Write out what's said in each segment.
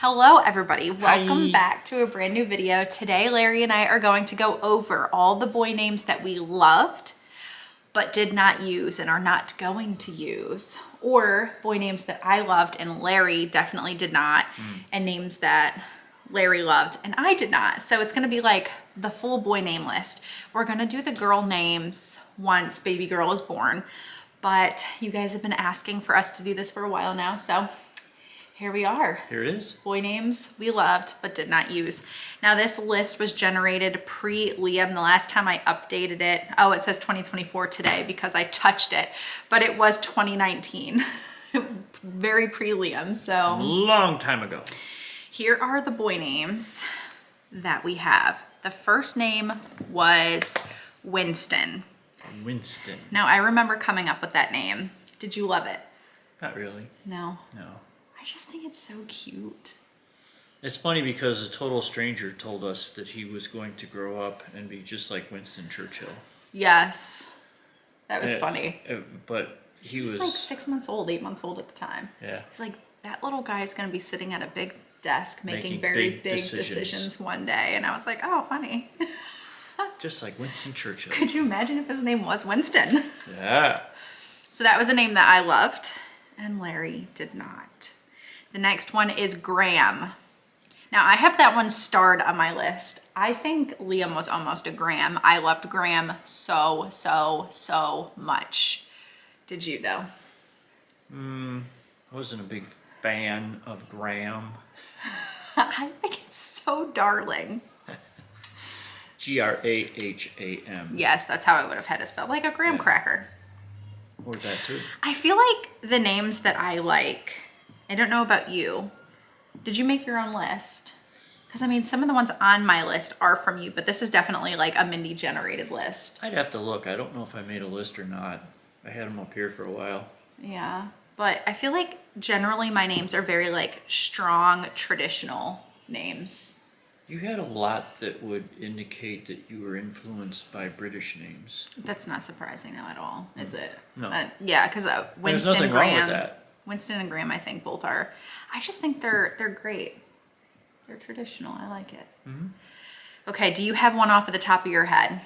Hello everybody, welcome back to a brand new video. Today Larry and I are going to go over all the boy names that we loved but did not use and are not going to use, or boy names that I loved and Larry definitely did not, and names that Larry loved and I did not. So it's going to be like the full boy name list. We're going to do the girl names once baby girl is born, but you guys have been asking for us to do this for a while now, so here we are. Here it is. Boy names we loved but did not use. Now this list was generated pre-Liam. The last time I updated it, oh, it says 2024 today because I touched it, but it was 2019. Very pre-Liam, so. Long time ago. Here are the boy names that we have. The first name was Winston. Winston. Now I remember coming up with that name. Did you love it? Not really. No. No. I just think it's so cute. It's funny because a total stranger told us that he was going to grow up and be just like Winston Churchill. Yes. That was funny. But he was like 6 months old, 8 months old at the time. Yeah. He's like, that little guy is going to be sitting at a big desk making very big decisions one day. And I was like, oh, funny. Just like Winston Churchill. Could you imagine if his name was Winston? Yeah. So that was a name that I loved and Larry did not. The next one is Graham. Now I have that one starred on my list. I think Liam was almost a Graham. I loved Graham so much. Did you though? I wasn't a big fan of Graham. I think it's so darling. Graham. Yes, that's how I would have had it spelled, like a graham cracker. Or that too. I feel like the names that I like, I don't know about you. Did you make your own list? Because I mean, some of the ones on my list are from you, but this is definitely like a Mindy generated list. I'd have to look. I don't know if I made a list or not. I had them up here for a while. Yeah, but I feel like generally my names are very like strong, traditional names. You had a lot that would indicate that you were influenced by British names. That's not surprising though at all, is it? No. Yeah, because Winston There's nothing Graham. wrong with that. Winston and Graham, I think both are. I just think they're great. They're traditional. I like it. Mm-hmm. Okay, do you have one off of the top of your head?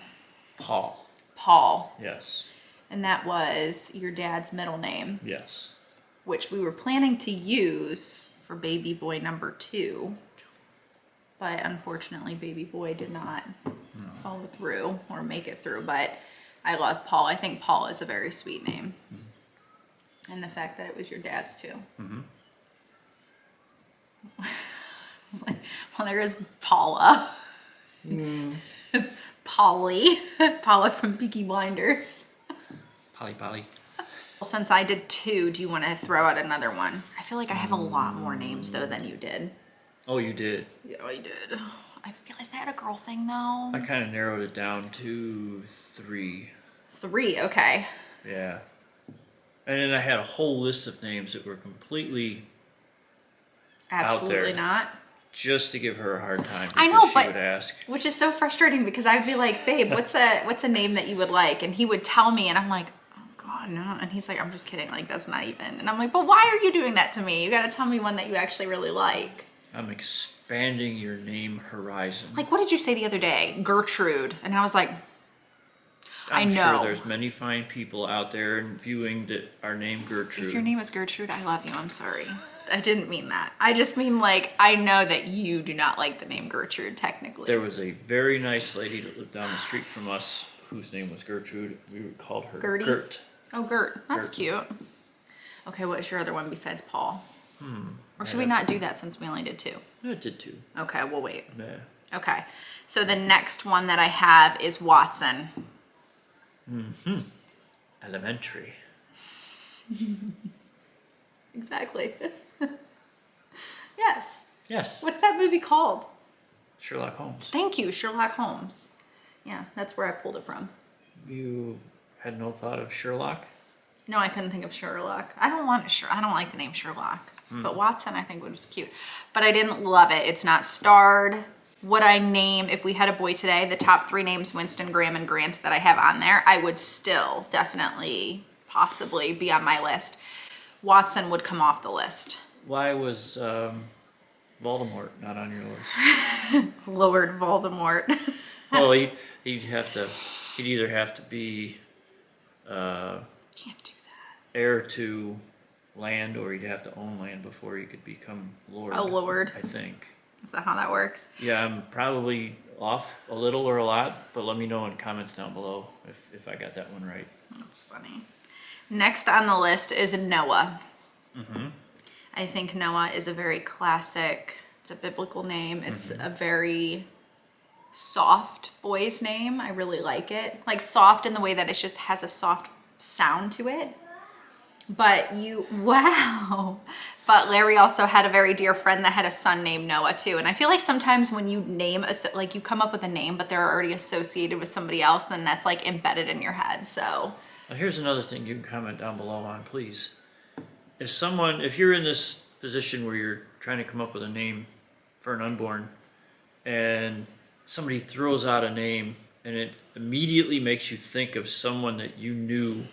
Paul. Paul. Yes. And that was your dad's middle name. Yes. Which we were planning to use for baby boy number 2. But unfortunately, baby boy did not follow through or make it through. But I love Paul. I think Paul is a very sweet name. Mm-hmm. And the fact that it was your dad's too. Mm-hmm. Well, there is Paula. Polly. Paula from Peaky Blinders. Polly. Well, since I did 2, do you want to throw out another one? I feel like I have a lot more names though than you did. Oh, you did? Yeah, I did. I feel, is that a girl thing though? I kind of narrowed it down to 3. 3, okay. Yeah. And then I had a whole list of names that were completely Absolutely out there, not. just to give her a hard time. I know, she but would ask. Which is so frustrating because I'd be like, babe, what's a name that you would like? And he would tell me and I'm like, oh God, no. And he's like, I'm just kidding. Like, that's not even. And I'm like, but why are you doing that to me? You got to tell me one that you actually really like. I'm expanding your name horizon. Like, what did you say the other day? Gertrude. And I was like, I'm I know. sure there's many fine people out there and viewing that are named Gertrude. If your name is Gertrude, I love you. I'm sorry. I didn't mean that. I just mean like, I know that you do not like the name Gertrude technically. There was a very nice lady that lived down the street from us whose name was Gertrude. We called her Gertie? Gert. Oh, Gert. That's cute. Okay, what is your other one besides Paul? Or should we not do that since we only did 2? No, I did 2. Okay, we'll wait. Yeah. Okay, so the next one that I have is Watson. Mm-hmm. Elementary. Exactly. Yes. Yes. What's that movie called? Sherlock Holmes. Thank you, Sherlock Holmes. Yeah, that's where I pulled it from. You had no thought of Sherlock? No, I couldn't think of Sherlock. I don't like the name Sherlock. But Watson I think was cute. But I didn't love it. It's not starred. Would I name, if we had a boy today, the top 3 names, Winston, Graham, and Grant that I have on there, I would still definitely possibly be on my list. Watson would come off the list. Why was Voldemort, not on your list. Lord Voldemort. Well, he'd either have to be Can't do that. heir to land, or he'd have to own land before he could become lord. A lord. I think. Is that how that works? Yeah, I'm probably off a little or a lot, but let me know in comments down below if I got that one right. That's funny. Next on the list is Noah. I think Noah is a very classic, it's a biblical name. It's a very soft boy's name. I really like it. Like soft in the way that it just has a soft sound to it. But wow. But Larry also had a very dear friend that had a son named Noah too. And I feel like sometimes when you name, like you come up with a name, but they're already associated with somebody else, then that's like embedded in your head, so. Well, here's another thing you can comment down below on, please. If you're in this position where you're trying to come up with a name for an unborn, and somebody throws out a name, and it immediately makes you think of someone that you knew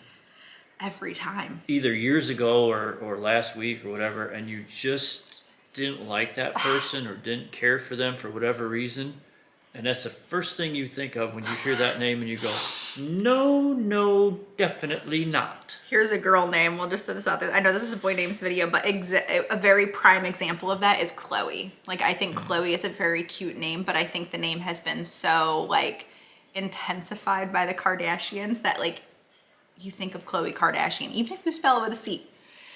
Every time. either years ago or last week or whatever, and you just didn't like that person or didn't care for them for whatever reason, and that's the first thing you think of when you hear that name, and you go, no, definitely not. Here's a girl name. We'll just throw this out there. I know this is a boy names video, but a very prime example of that is Chloe. Like, I think Chloe is a very cute name, but I think the name has been so, like, intensified by the Kardashians that, like, you think of Khloe Kardashian, even if you spell it with a C.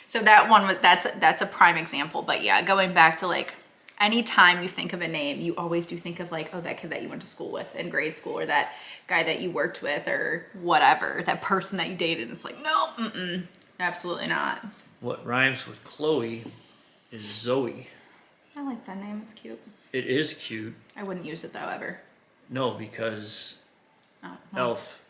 So that one, that's a prime example. But yeah, going back to like, anytime you think of a name, you always do think of like, oh, that kid that you went to school with in grade school, or that guy that you worked with, or whatever, that person that you dated. And it's like, no, absolutely not. What rhymes with Chloe is Zoe. I like that name, it's cute. It is cute. I wouldn't use it though, ever. No, because Oh, well. Elf.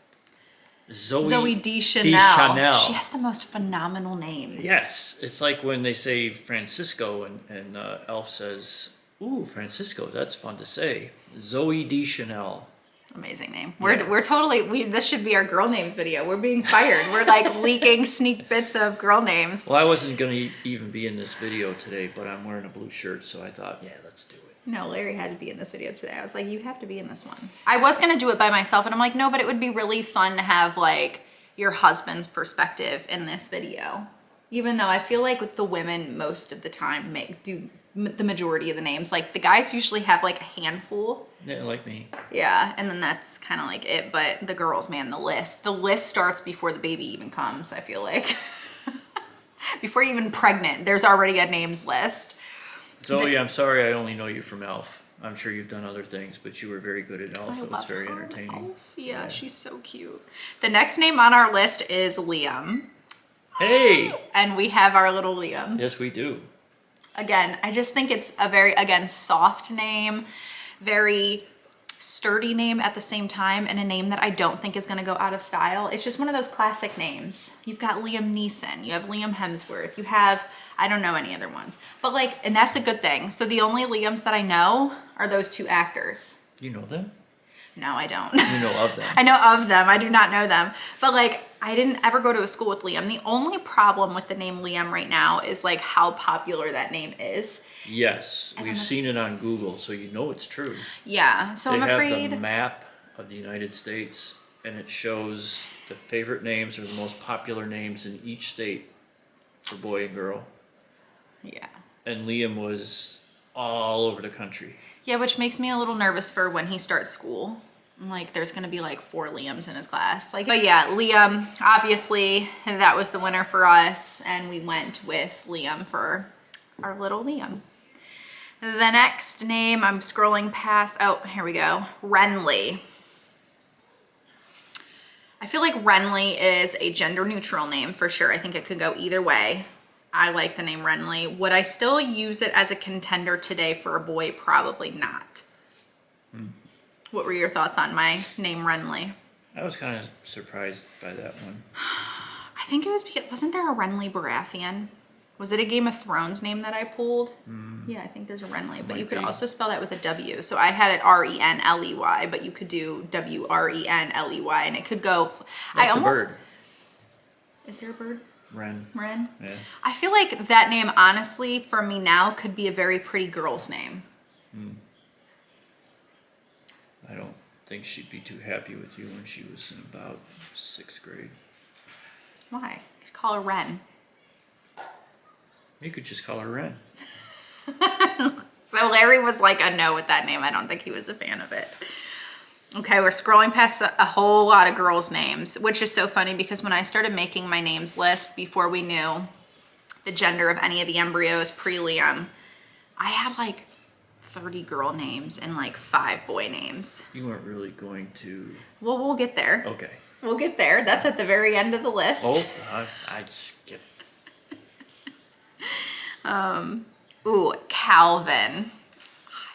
Zoe Deschanel. She has the most phenomenal name. Yes, it's like when they say Francisco and Elf says, ooh, Francisco, that's fun to say. Zoe Deschanel. Amazing name. Yeah. We're totally, this should be our girl names video. We're being fired. We're like leaking sneak bits of girl names. Well, I wasn't going to even be in this video today, but I'm wearing a blue shirt, so I thought, yeah, let's do it. No, Larry had to be in this video today. I was like, you have to be in this one. I was going to do it by myself, and I'm like, no, but it would be really fun to have like your husband's perspective in this video. Even though I feel like with the women most of the time do the majority of the names. Like the guys usually have like a handful. Yeah, like me. Yeah, and then that's kind of like it. But the girls, man, the list starts before the baby even comes, I feel like. Before you're even pregnant, there's already a names list. Zoe, I'm sorry I only know you from Elf. I'm sure you've done other things, but you were very good at Elf. It was very entertaining. Yeah, she's so cute. The next name on our list is Liam. Hey! And we have our little Liam. Yes, we do. Again, I just think it's a very, again, soft name, very sturdy name at the same time, and a name that I don't think is going to go out of style. It's just one of those classic names. You've got Liam Neeson, you have Liam Hemsworth, you have, I don't know any other ones, but like, and that's the good thing. So the only Liams that I know are those two actors. You know them? No, I don't. You know of them. I know of them. I do not know them. But like, I didn't ever go to a school with Liam. The only problem with the name Liam right now is like how popular that name is. Yes, we've seen it on Google, so you know it's true. Yeah, so I'm afraid. They have the map of the United States, and it shows the favorite names or the most popular names in each state for boy and girl. Yeah. And Liam was all over the country. Yeah, which makes me a little nervous for when he starts school. Like, there's gonna be like 4 Liams in his class. Like, but yeah, Liam, obviously, that was the winner for us, and we went with Liam for our little Liam. The next name, I'm scrolling past, oh, here we go, Renley. I feel like Renley is a gender neutral name for sure. I think it could go either way. I like the name Renley. Would I still use it as a contender today for a boy? Probably not. What were your thoughts on my name Renley? I was kind of surprised by that one. I think it was because, wasn't there a Renley Baratheon? Was it a Game of Thrones name that I pulled? Yeah, I think there's a Renley, but you could also spell that with a W. So I had it R-E-N-L-E-Y, but you could do W-R-E-N-L-E-Y, and it could go. Like the bird. Is there a bird? Ren. Ren? Yeah. I feel like that name, honestly, for me now, could be a very pretty girl's name. I don't think she'd be too happy with you when she was in about 6th grade. Why? You could call her Ren. You could just call her Ren. So Larry was like a no with that name. I don't think he was a fan of it. Okay, we're scrolling past a whole lot of girls' names, which is so funny because when I started making my names list before we knew the gender of any of the embryos pre-Liam, I had like 30 girl names and like 5 boy names. You weren't really going to... Well, we'll get there. Okay. We'll get there. That's at the very end of the list. Oh, I skipped. Ooh, Calvin. I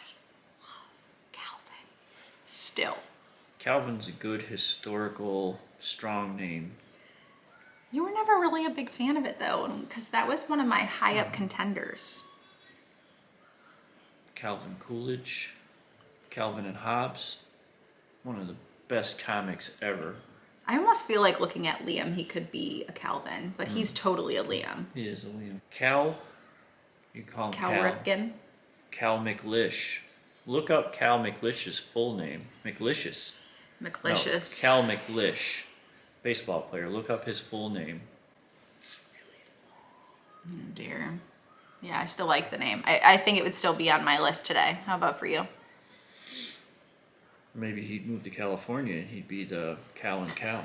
love Calvin. Still. Calvin's a good historical, strong name. You were never really a big fan of it though, because that was one of my high up contenders. Calvin Coolidge, Calvin and Hobbes, one of the best comics ever. I almost feel like looking at Liam, he could be a Calvin, but he's totally a Liam. He is a Liam. Cal, you call him Cal Cal. Ripken. Cal McLish. Look up Cal McLish's full name. McLicious. McLicious. No, Cal McLish, baseball player. Look up his full name. Oh dear. Yeah, I still like the name. I think it would still be on my list today. How about for you? Maybe he'd move to California and he'd be the Cal and Cal.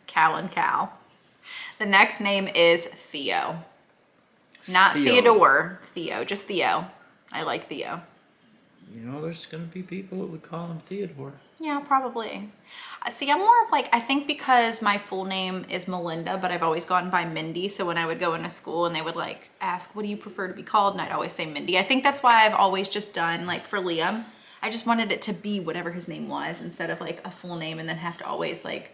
Cal and Cal. The next name is Theo. Not Theo. Theodore. Theo, just Theo. I like Theo. You know, there's going to be people that would call him Theodore. Yeah, probably. See, I'm more of like, I think because my full name is Melinda, but I've always gone by Mindy. So when I would go into school and they would like ask, what do you prefer to be called? And I'd always say Mindy. I think that's why I've always just done like for Liam, I just wanted it to be whatever his name was instead of like a full name and then have to always like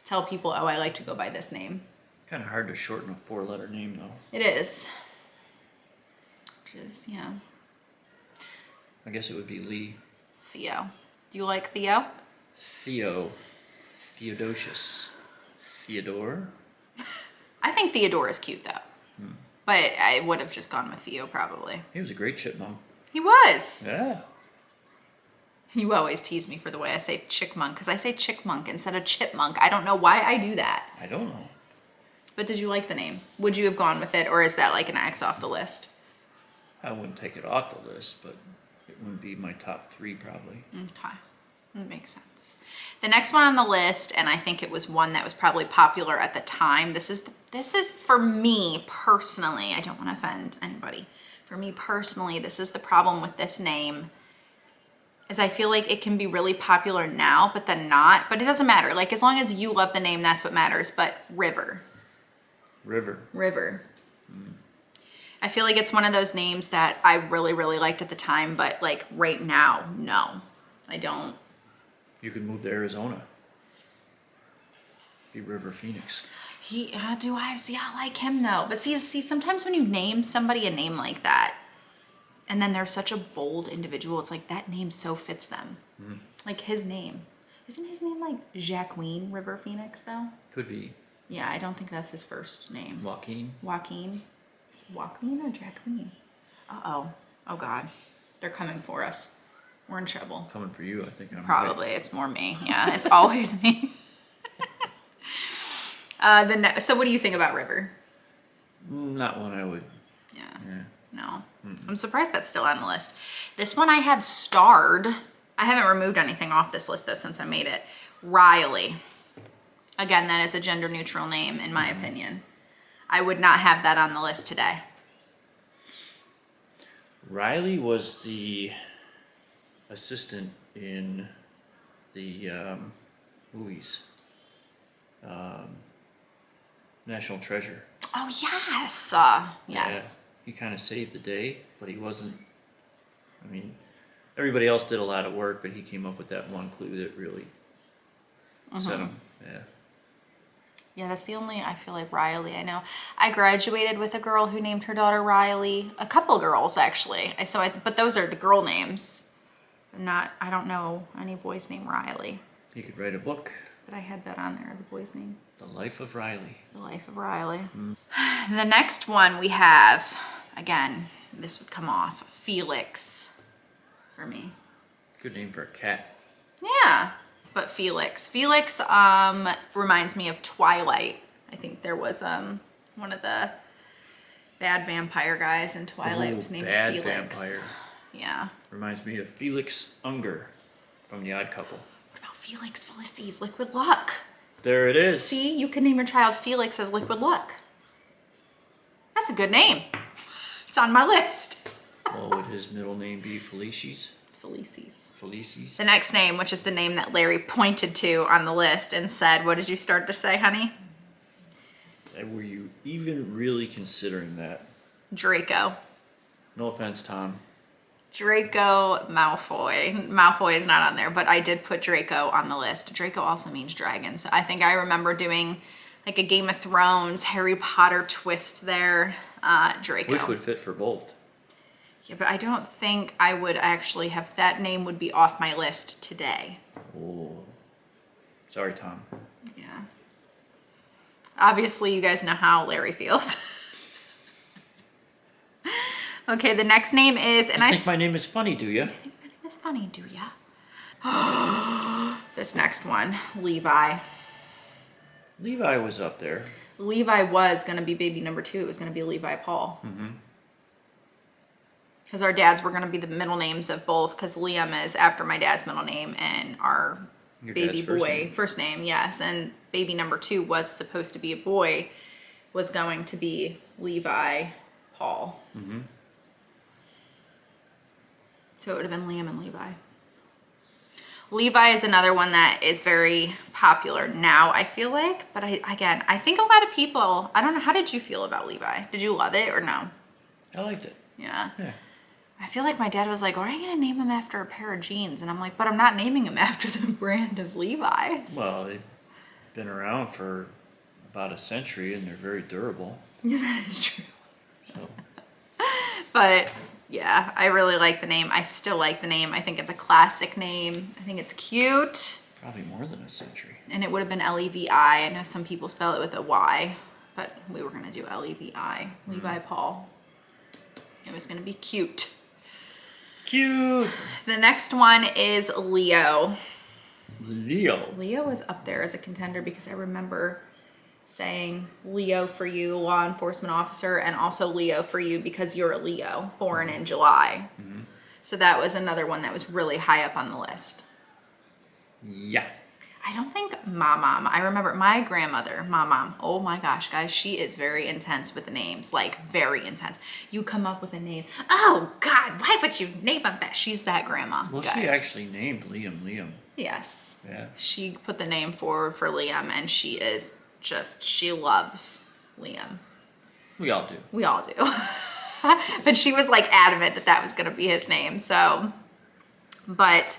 tell people, oh, I like to go by this name. Kind of hard to shorten a 4-letter name though. It is. Which is, yeah. I guess it would be Lee. Theo. Do you like Theo? Theo. Theodosius. Theodore. I think Theodore is cute though. But I would have just gone with Theo probably. He was a great chipmunk. He was. Yeah. You always tease me for the way I say chickmunk because I say chickmunk instead of chipmunk. I don't know why I do that. I don't know. But did you like the name? Would you have gone with it or is that like an X off the list? I wouldn't take it off the list, but it wouldn't be my top 3 probably. Okay. That makes sense. The next one on the list, and I think it was one that was probably popular at the time. This is for me personally. I don't want to offend anybody. For me personally, this is the problem with this name. Is I feel like it can be really popular now, but then not. But it doesn't matter. Like as long as you love the name, that's what matters. But River. River. I feel like it's one of those names that I really, really liked at the time, but like right now, no, I don't. You could move to Arizona. Be River Phoenix. I like him though. But see, sometimes when you name somebody a name like that, and then they're such a bold individual, it's like that name so fits them. Like his name. Isn't his name like Jacqueline River Phoenix though? Could be. Yeah, I don't think that's his first name. Joaquin. Is it Joaquin or Jacqueline? Uh-oh. Oh God. They're coming for us. We're in trouble. Coming for you, I think. Probably. It's more me. Yeah, it's always me. So what do you think about River? Not one I would. Yeah. Yeah. No. I'm surprised that's still on the list. This one I have starred. I haven't removed anything off this list though since I made it. Riley. Again, that is a gender neutral name in my opinion. I would not have that on the list today. Riley was the assistant in the movies. National Treasure. Oh, yes. Yes. Yeah, he kind of saved the day, but he wasn't. I mean, everybody else did a lot of work, but he came up with that one clue that really set him. Yeah. Yeah, that's the only, I feel like, Riley I know. I graduated with a girl who named her daughter Riley. A couple girls, actually. But those are the girl names. I don't know any boys named Riley. He could write a book. But I had that on there as a boy's name. The Life of Riley. The Life of Riley. The next one we have, again, this would come off, Felix for me. Good name for a cat. Yeah, but Felix. Felix reminds me of Twilight. I think there was one of the bad vampire guys in Twilight was named bad Felix. Vampire. Yeah. Reminds me of Felix Unger from The Odd Couple. What about Felix Felicis, Liquid Luck? There it is. See, you can name your child Felix as Liquid Luck. That's a good name. It's on my list. Well, would his middle name be Felicis? Felicis. The next name, which is the name that Larry pointed to on the list and said, what did you start to say, honey? Were you even really considering that? Draco. No offense, Tom. Draco Malfoy. Malfoy is not on there, but I did put Draco on the list. Draco also means dragon. So I think I remember doing like a Game of Thrones, Harry Potter twist there. Draco. Which would fit for both. Yeah, but I don't think I would actually have, that name would be off my list today. Oh. Sorry, Tom. Yeah. Obviously, you guys know how Larry feels. Okay, the next name is, and I think my name is funny, do you? I think my name is funny, do ya? This next one, Levi. Levi was up there. Levi was going to be baby number 2. It was going to be Levi Paul. Because our dads were going to be the middle names of both, because Liam is after my dad's middle name and our Your baby dad's boy first name, yes. And baby number 2 was supposed to be a boy, was going to be Levi Paul. So it would have been Liam and Levi. Levi is another one that is very popular now, I feel like. But I think a lot of people, I don't know, how did you feel about Levi? Did you love it or no? I liked it. Yeah. Yeah. I feel like my dad was like, why are you going to name him after a pair of jeans? And I'm like, but I'm not naming him after the brand of Levi's. Well, they've been around for about a century and they're very durable. That is true. So. But yeah, I really like the name. I still like the name. I think it's a classic name. I think it's cute. Probably more than a century. And it would have been Levi. I know some people spell it with a Y, but we were going to do Levi. Levi Paul. It was going to be cute. Cute. The next one is Leo. Leo is up there as a contender because I remember saying Leo for you, law enforcement officer, and also Leo for you because you're a Leo, born in July. So that was another one that was really high up on the list. Yeah. I don't think Mom. I remember my grandmother, Mom. Oh my gosh, guys, she is very intense with the names, like very intense. You come up with a name. Oh God, why would you name him that? She's that grandma. Well, guys. she actually named Liam. Yes. Yeah. She put the name forward for Liam, and she loves Liam. We all do. We all do. But she was like adamant that was going to be his name. So, but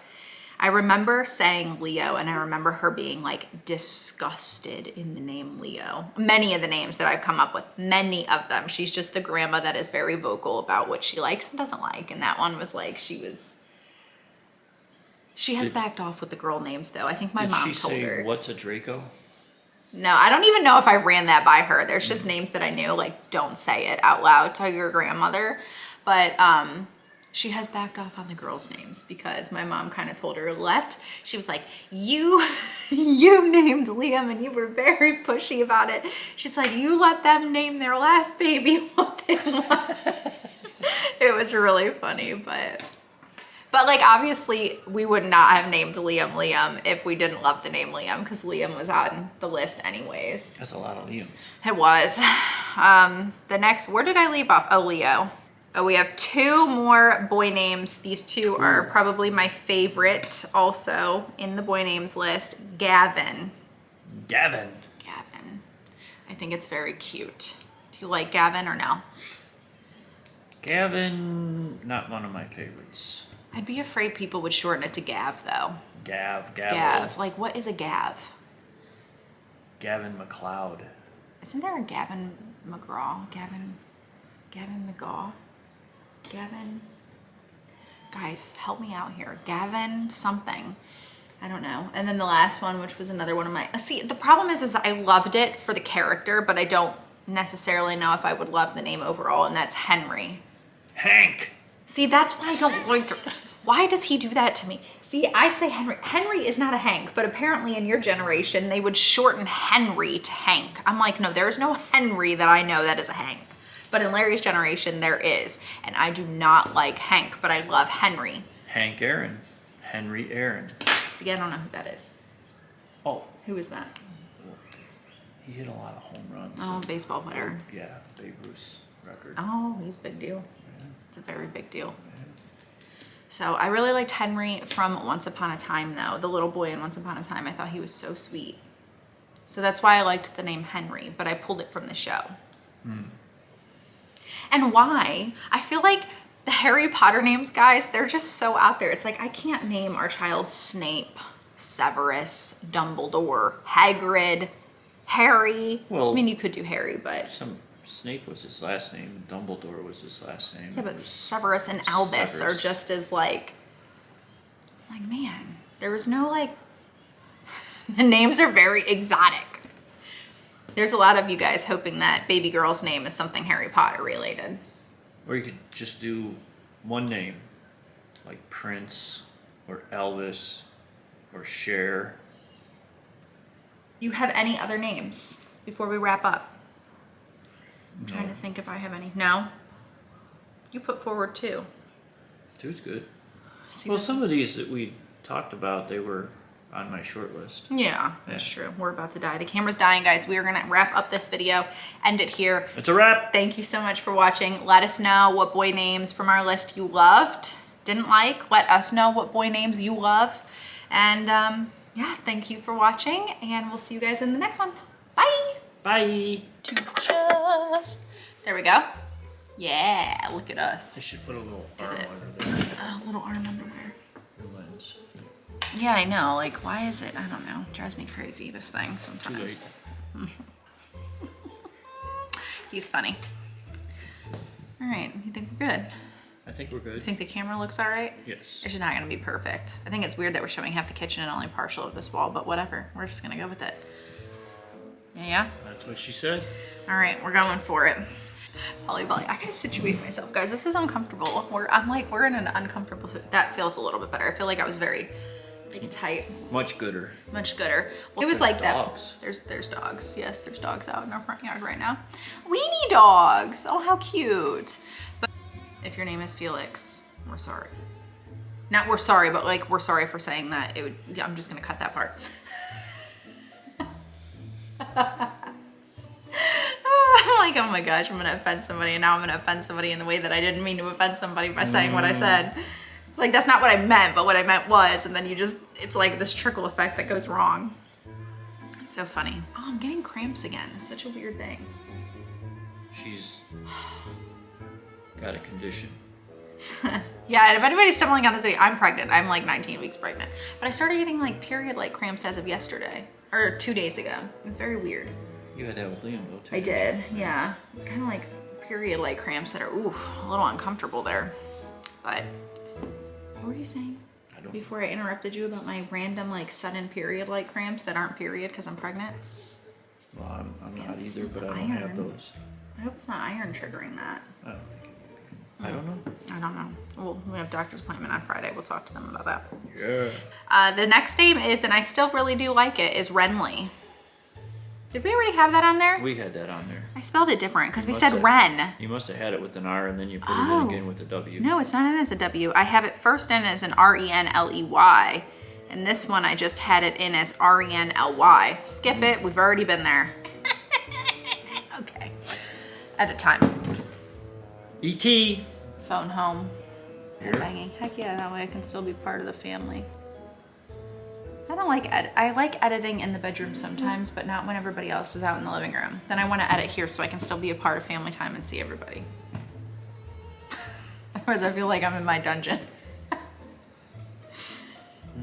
I remember saying Leo, and I remember her being like disgusted in the name Leo. Many of the names that I've come up with, many of them. She's just the grandma that is very vocal about what she likes and doesn't like. And that one was like, she has backed off with the girl names though. I think my mom told her. Did she say, what's a Draco? No, I don't even know if I ran that by her. There's just names that I knew, like don't say it out loud to your grandmother. But she has backed off on the girls' names because my mom kind of told her she was like, you named Liam and you were very pushy about it. She's like, you let them name their last baby what they want. It was really funny, but like obviously we would not have named Liam if we didn't love the name Liam because Liam was on the list anyways. That's a lot of Liams. It was. The next, where did I leave off? Oh, Leo. Oh, we have 2 more boy names. These 2 are probably my favorite also in the boy names list. Gavin. I think it's very cute. Do you like Gavin or no? Gavin, not one of my favorites. I'd be afraid people would shorten it to Gav though. Gav. Like what is a Gav? Gavin McLeod. Isn't there a Gavin McGraw? Gavin McGaw? Gavin? Guys, help me out here. Gavin something. I don't know. And then the last one, which was another one of my, see, the problem is I loved it for the character, but I don't necessarily know if I would love the name overall, and that's Henry. Hank. See, that's why I don't like it. Why does he do that to me? See, I say Henry. Henry is not a Hank, but apparently in your generation, they would shorten Henry to Hank. I'm like, no, there's no Henry that I know that is a Hank. But in Larry's generation, there is. And I do not like Hank, but I love Henry. Hank Aaron. Henry Aaron. See, I don't know who that is. Oh. Who is that? He hit a lot of home runs. Oh, baseball player. Yeah, Babe Ruth's record. Oh, he's a big deal. Yeah. It's a very big deal. Yeah. So I really liked Henry from Once Upon a Time, though. The little boy in Once Upon a Time, I thought he was so sweet. So that's why I liked the name Henry, but I pulled it from the show. And why? I feel like the Harry Potter names, guys, they're just so out there. It's like, I can't name our child Snape, Severus, Dumbledore, Hagrid, Harry. Well, I mean, you could do Harry, but... Snape was his last name. Dumbledore was his last name. Yeah, but Severus and Albus are just as like, man, there was no like, the names are very exotic. There's a lot of you guys hoping that baby girl's name is something Harry Potter related. Or you could just do one name, like Prince or Elvis or Cher. Do you have any other names before we wrap up? I'm No. trying to think if I have any. No? You put forward two. Two's good. See, Well, this some is- of these that we talked about, they were on my short list. Yeah, that's true. We're about to die. The camera's dying, guys. We are going to wrap up this video, end it here. It's a wrap. Thank you so much for watching. Let us know what boy names from our list you loved, didn't like. Let us know what boy names you love. And yeah, thank you for watching, and we'll see you guys in the next one. Bye. Bye. There we go. Yeah, look at I us. should put a little arm under there. A little arm underwear. The lens. Yeah, I know. Like, why is it? I don't know. It drives me crazy, this thing, sometimes. He's funny. All right, you think we're good? I think we're good. You think the camera looks all right? Yes. It's just not gonna be perfect. I think it's weird that we're showing half the kitchen and only partial of this wall, but whatever. We're just gonna go with it. Yeah? That's what she said. All right, we're going for it. Polly, I gotta situate myself, guys. This is uncomfortable. We're in an uncomfortable, that feels a little bit better. I feel like I was very big and tight. Much gooder. Much gooder. Well, it was There's like dogs. that. There's dogs. Yes, there's dogs out in our front yard right now. Weenie dogs. Oh, how cute. But if your name is Felix, we're sorry. Not we're sorry, but like we're sorry for saying that. Yeah, I'm just gonna cut that part. I'm like, oh my gosh, I'm gonna offend somebody, and now I'm gonna offend somebody in the way that I didn't mean to offend somebody by saying what I said. It's like, that's not what I meant, but what I meant was, and then it's like this trickle effect that goes wrong. It's so funny. Oh, I'm getting cramps again. It's such a weird thing. She's got a condition. Yeah, and if anybody's stumbling on the video, I'm pregnant. I'm like 19 weeks pregnant. But I started getting like period-like cramps as of yesterday, or 2 days ago. It's very weird. You had that with Liam though too. I did, yeah. It's kind of like period-like cramps that are, oof, a little uncomfortable there. But, what were you saying? I don't. Before I interrupted you about my random, like, sudden period-like cramps that aren't period because I'm pregnant? Well, I'm not it's either, but I don't iron. have those. I hope it's not iron triggering that. I don't think it would be. I don't know. I don't know. Well, we have doctor's appointment on Friday. We'll talk to them about that. Yeah. The next name is, and I still really do like it, is Renley. Did we already have that on there? We had that on there. I spelled it different because we must said have. Ren. You must have had it with an R and then you put it Oh. in again with a W. No, it's not in as a W. I have it first in as an Renley. And this one I just had it in as Renly. Skip it. We've already been there. Okay. At the time. E.T. Phone home. Here. Banging. Heck yeah, that way I can still be part of the family. I don't like I like editing in the bedroom sometimes, but not when everybody else is out in the living room. Then I want to edit here so I can still be a part of family time and see everybody. Otherwise I feel like I'm in my dungeon.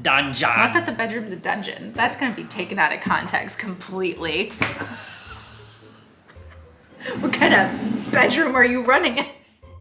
Dungeon. Not that the bedroom's a dungeon. That's gonna be taken out of context completely. What kind of bedroom are you running in?